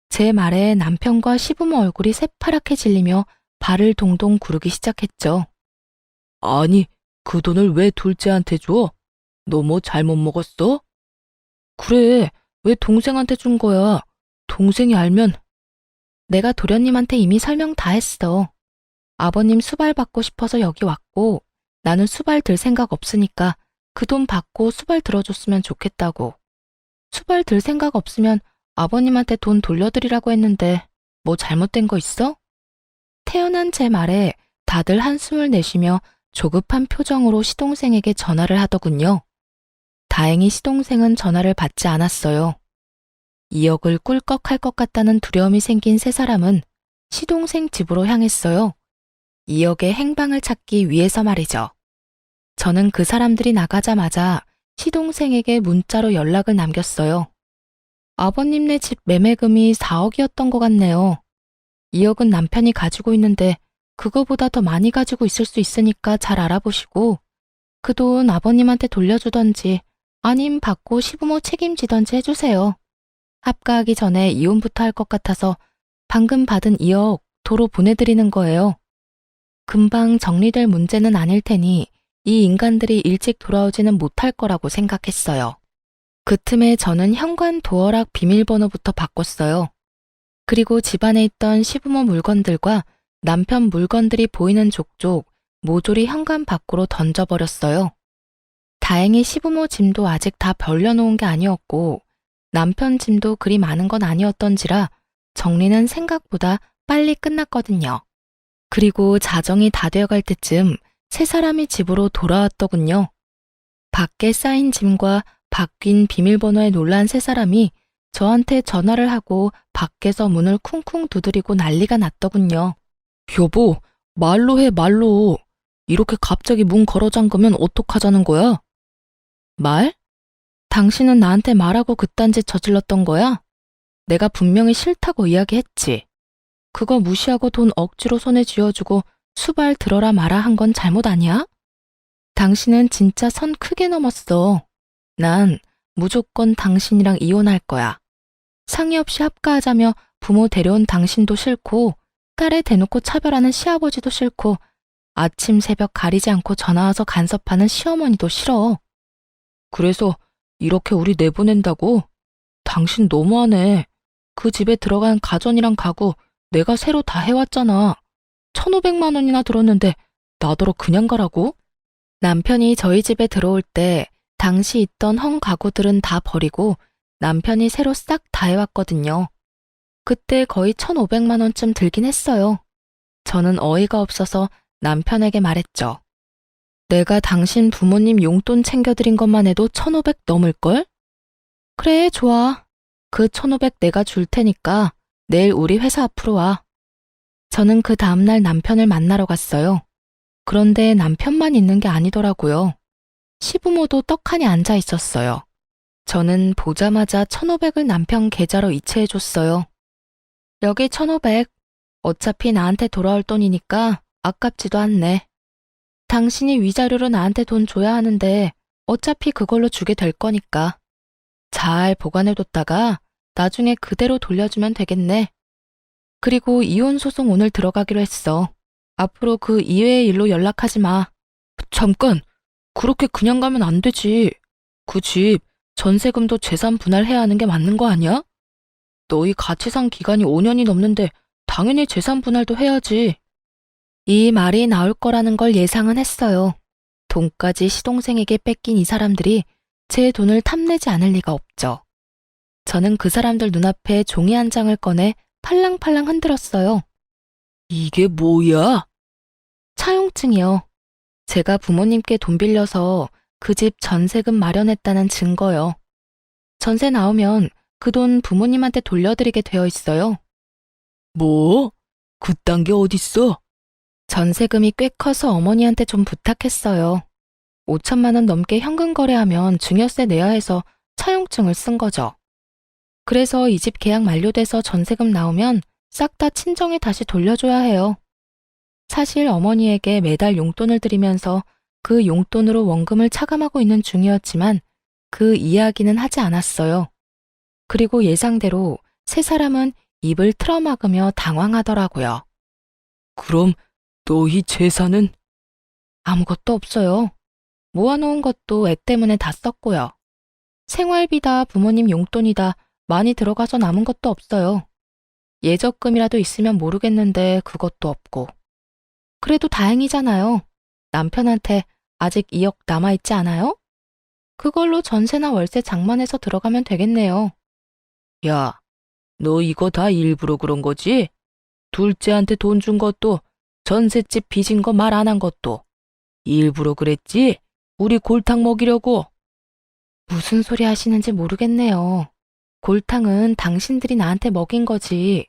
Speaker 1: 제 말에 남편과 시부모 얼굴이 새파랗게 질리며 발을 동동 구르기 시작했죠. 아니, 그 돈을 왜 둘째한테 줘? 너 뭐 잘못 먹었어? 그래, 왜 동생한테 준 거야? 동생이 알면. 내가 도련님한테 이미 설명 다 했어. 아버님 수발 받고 싶어서 여기 왔고 나는 수발 들 생각 없으니까 그 돈 받고 수발 들어줬으면 좋겠다고. 수발 들 생각 없으면 아버님한테 돈 돌려드리라고 했는데 뭐 잘못된 거 있어? 태어난 제 말에 다들 한숨을 내쉬며 조급한 표정으로 시동생에게 전화를 하더군요. 다행히 시동생은 전화를 받지 않았어요. 2억을 꿀꺽할 것 같다는 두려움이 생긴 세 사람은 시동생 집으로 향했어요. 2억의 행방을 찾기 위해서 말이죠. 저는 그 사람들이 나가자마자 시동생에게 문자로 연락을 남겼어요. 아버님네 집 매매금이 4억이었던 것 같네요. 2억은 남편이 가지고 있는데 그거보다 더 많이 가지고 있을 수 있으니까 잘 알아보시고 그 돈 아버님한테 돌려주던지 아님 받고 시부모 책임지던지 해주세요. 합가하기 전에 이혼부터 할 것 같아서 방금 받은 2억 도로 보내드리는 거예요. 금방 정리될 문제는 아닐 테니 이 인간들이 일찍 돌아오지는 못할 거라고 생각했어요. 그 틈에 저는 현관 도어락 비밀번호부터 바꿨어요. 그리고 집안에 있던 시부모 물건들과 남편 물건들이 보이는 족족 모조리 현관 밖으로 던져버렸어요. 다행히 시부모 짐도 아직 다 벌려놓은 게 아니었고 남편 짐도 그리 많은 건 아니었던지라 정리는 생각보다 빨리 끝났거든요. 그리고 자정이 다 되어갈 때쯤 세 사람이 집으로 돌아왔더군요. 밖에 쌓인 짐과 바뀐 비밀번호에 놀란 세 사람이 저한테 전화를 하고 밖에서 문을 쿵쿵 두드리고 난리가 났더군요. 여보, 말로 해, 말로. 이렇게 갑자기 문 걸어 잠그면 어떡하자는 거야? 말? 당신은 나한테 말하고 그딴 짓 저질렀던 거야? 내가 분명히 싫다고 이야기했지. 그거 무시하고 돈 억지로 손에 쥐어주고 수발 들어라 마라 한 건 잘못 아니야? 당신은 진짜 선 크게 넘었어. 난 무조건 당신이랑 이혼할 거야. 상의 없이 합가하자며 부모 데려온 당신도 싫고 딸에 대놓고 차별하는 시아버지도 싫고 아침 새벽 가리지 않고 전화와서 간섭하는 시어머니도 싫어. 그래서 이렇게 우리 내보낸다고? 당신 너무하네. 그 집에 들어간 가전이랑 가구 내가 새로 다 해왔잖아. 1,500만 원이나 들었는데 나더러 그냥 가라고? 남편이 저희 집에 들어올 때 당시 있던 헝 가구들은 다 버리고 남편이 새로 싹 다 해왔거든요. 그때 거의 1,500만 원쯤 들긴 했어요. 저는 어이가 없어서 남편에게 말했죠. 내가 당신 부모님 용돈 챙겨드린 것만 해도 1,500 넘을걸? 그래, 좋아. 그 1,500 내가 줄 테니까 내일 우리 회사 앞으로 와. 저는 그 다음날 남편을 만나러 갔어요. 그런데 남편만 있는 게 아니더라고요. 시부모도 떡하니 앉아 있었어요. 저는 보자마자 1,500을 남편 계좌로 이체해줬어요. 여기 1,500. 어차피 나한테 돌아올 돈이니까 아깝지도 않네. 당신이 위자료로 나한테 돈 줘야 하는데 어차피 그걸로 주게 될 거니까. 잘 보관해뒀다가 나중에 그대로 돌려주면 되겠네. 그리고 이혼 소송 오늘 들어가기로 했어. 앞으로 그 이외의 일로 연락하지 마. 잠깐, 그렇게 그냥 가면 안 되지. 그 집 전세금도 재산 분할해야 하는 게 맞는 거 아니야? 너희 같이 산 기간이 5년이 넘는데 당연히 재산 분할도 해야지. 이 말이 나올 거라는 걸 예상은 했어요. 돈까지 시동생에게 뺏긴 이 사람들이 제 돈을 탐내지 않을 리가 없죠. 저는 그 사람들 눈앞에 종이 한 장을 꺼내 팔랑팔랑 흔들었어요. 이게 뭐야? 차용증이요. 제가 부모님께 돈 빌려서 그 집 전세금 마련했다는 증거요. 전세 나오면 그 돈 부모님한테 돌려드리게 되어 있어요. 뭐? 그딴 게 어딨어? 전세금이 꽤 커서 어머니한테 좀 부탁했어요. 5천만 원 넘게 현금 거래하면 증여세 내야 해서 차용증을 쓴 거죠. 그래서 이 집 계약 만료돼서 전세금 나오면 싹 다 친정에 다시 돌려줘야 해요. 사실 어머니에게 매달 용돈을 드리면서 그 용돈으로 원금을 차감하고 있는 중이었지만 그 이야기는 하지 않았어요. 그리고 예상대로 세 사람은 입을 틀어막으며 당황하더라고요. 그럼 너희 재산은? 아무것도 없어요. 모아놓은 것도 애 때문에 다 썼고요. 생활비다 부모님 용돈이다 많이 들어가서 남은 것도 없어요. 예적금이라도 있으면 모르겠는데 그것도 없고. 그래도 다행이잖아요. 남편한테 아직 2억 남아있지 않아요? 그걸로 전세나 월세 장만해서 들어가면 되겠네요. 야, 너 이거 다 일부러 그런 거지? 둘째한테 돈 준 것도, 전셋집 빚인 거 말 안 한 것도 일부러 그랬지? 우리 골탕 먹이려고. 무슨 소리 하시는지 모르겠네요. 골탕은 당신들이 나한테 먹인 거지.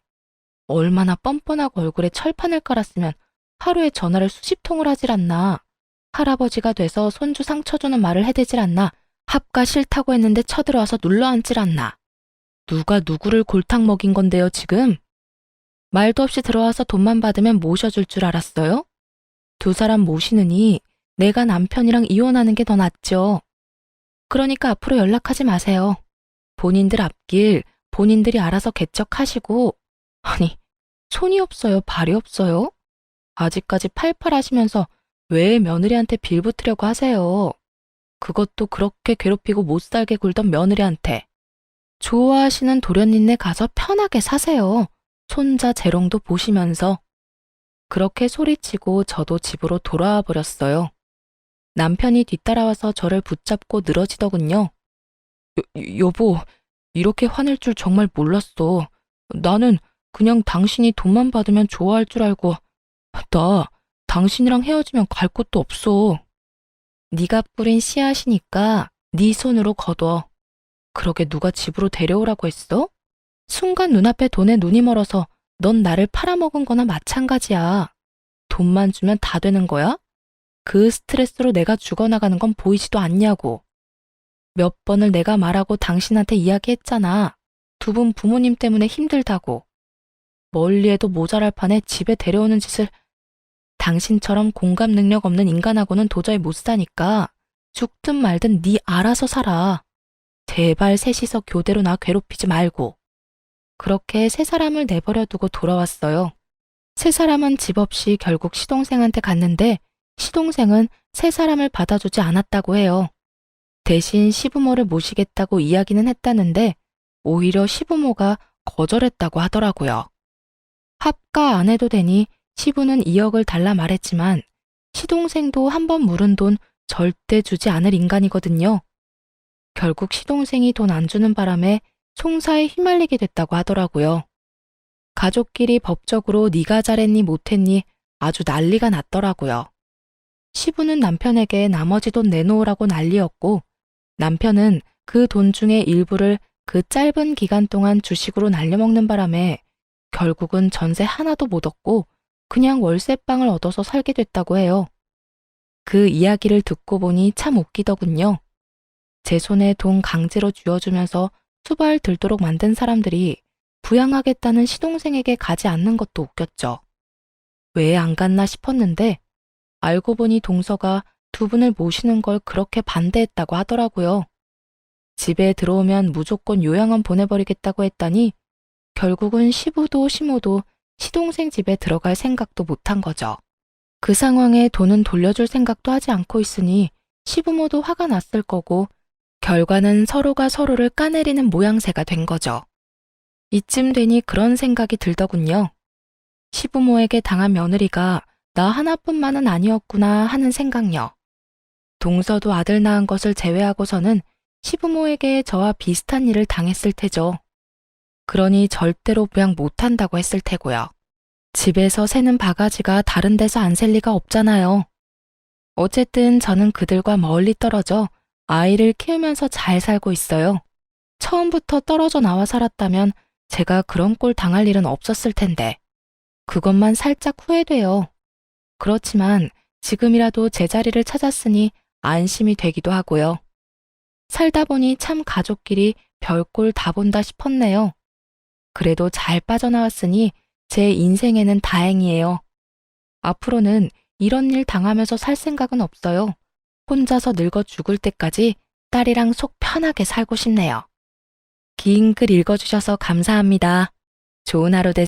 Speaker 1: 얼마나 뻔뻔하고 얼굴에 철판을 깔았으면 하루에 전화를 수십 통을 하질 않나. 할아버지가 돼서 손주 상처 주는 말을 해대질 않나. 합가 싫다고 했는데 쳐들어와서 눌러앉질 않나. 누가 누구를 골탕 먹인 건데요, 지금? 말도 없이 들어와서 돈만 받으면 모셔줄 줄 알았어요? 두 사람 모시느니 내가 남편이랑 이혼하는 게 더 낫죠. 그러니까 앞으로 연락하지 마세요. 본인들 앞길 본인들이 알아서 개척하시고. 아니, 손이 없어요, 발이 없어요? 아직까지 팔팔하시면서 왜 며느리한테 빌붙으려고 하세요? 그것도 그렇게 괴롭히고 못살게 굴던 며느리한테. 좋아하시는 도련님네 가서 편하게 사세요. 손자 재롱도 보시면서. 그렇게 소리치고 저도 집으로 돌아와 버렸어요. 남편이 뒤따라와서 저를 붙잡고 늘어지더군요. 여보, 이렇게 화낼 줄 정말 몰랐어. 나는 그냥 당신이 돈만 받으면 좋아할 줄 알고. 나 당신이랑 헤어지면 갈 곳도 없어. 네가 뿌린 씨앗이니까 네 손으로 거둬. 그러게 누가 집으로 데려오라고 했어? 순간 눈앞에 돈에 눈이 멀어서 넌 나를 팔아먹은 거나 마찬가지야. 돈만 주면 다 되는 거야? 그 스트레스로 내가 죽어나가는 건 보이지도 않냐고. 몇 번을 내가 말하고 당신한테 이야기했잖아. 두 분 부모님 때문에 힘들다고. 멀리해도 모자랄 판에 집에 데려오는 짓을. 당신처럼 공감 능력 없는 인간하고는 도저히 못 사니까 죽든 말든 네 알아서 살아. 제발 셋이서 교대로 나 괴롭히지 말고. 그렇게 세 사람을 내버려 두고 돌아왔어요. 세 사람은 집 없이 결국 시동생한테 갔는데 시동생은 세 사람을 받아주지 않았다고 해요. 대신 시부모를 모시겠다고 이야기는 했다는데 오히려 시부모가 거절했다고 하더라고요. 합가 안 해도 되니 시부는 2억을 달라 말했지만 시동생도 한 번 물은 돈 절대 주지 않을 인간이거든요. 결국 시동생이 돈 안 주는 바람에 송사에 휘말리게 됐다고 하더라고요. 가족끼리 법적으로 네가 잘했니 못했니 아주 난리가 났더라고요. 시부는 남편에게 나머지 돈 내놓으라고 난리였고 남편은 그 돈 중에 일부를 그 짧은 기간 동안 주식으로 날려먹는 바람에 결국은 전세 하나도 못 얻고 그냥 월세방을 얻어서 살게 됐다고 해요. 그 이야기를 듣고 보니 참 웃기더군요. 제 손에 돈 강제로 쥐어주면서 수발 들도록 만든 사람들이 부양하겠다는 시동생에게 가지 않는 것도 웃겼죠. 왜 안 갔나 싶었는데 알고 보니 동서가 두 분을 모시는 걸 그렇게 반대했다고 하더라고요. 집에 들어오면 무조건 요양원 보내버리겠다고 했다니 결국은 시부도 시모도 시동생 집에 들어갈 생각도 못한 거죠. 그 상황에 돈은 돌려줄 생각도 하지 않고 있으니 시부모도 화가 났을 거고 결과는 서로가 서로를 까내리는 모양새가 된 거죠. 이쯤 되니 그런 생각이 들더군요. 시부모에게 당한 며느리가 나 하나뿐만은 아니었구나 하는 생각요. 동서도 아들 낳은 것을 제외하고서는 시부모에게 저와 비슷한 일을 당했을 테죠. 그러니 절대로 부양 못한다고 했을 테고요. 집에서 새는 바가지가 다른 데서 안 셀 리가 없잖아요. 어쨌든 저는 그들과 멀리 떨어져 아이를 키우면서 잘 살고 있어요. 처음부터 떨어져 나와 살았다면 제가 그런 꼴 당할 일은 없었을 텐데. 그것만 살짝 후회돼요. 그렇지만 지금이라도 제자리를 찾았으니 안심이 되기도 하고요. 살다 보니 참 가족끼리 별꼴 다 본다 싶었네요. 그래도 잘 빠져나왔으니 제 인생에는 다행이에요. 앞으로는 이런 일 당하면서 살 생각은 없어요. 혼자서 늙어 죽을 때까지 딸이랑 속 편하게 살고 싶네요. 긴 글 읽어주셔서 감사합니다. 좋은 하루 되세요.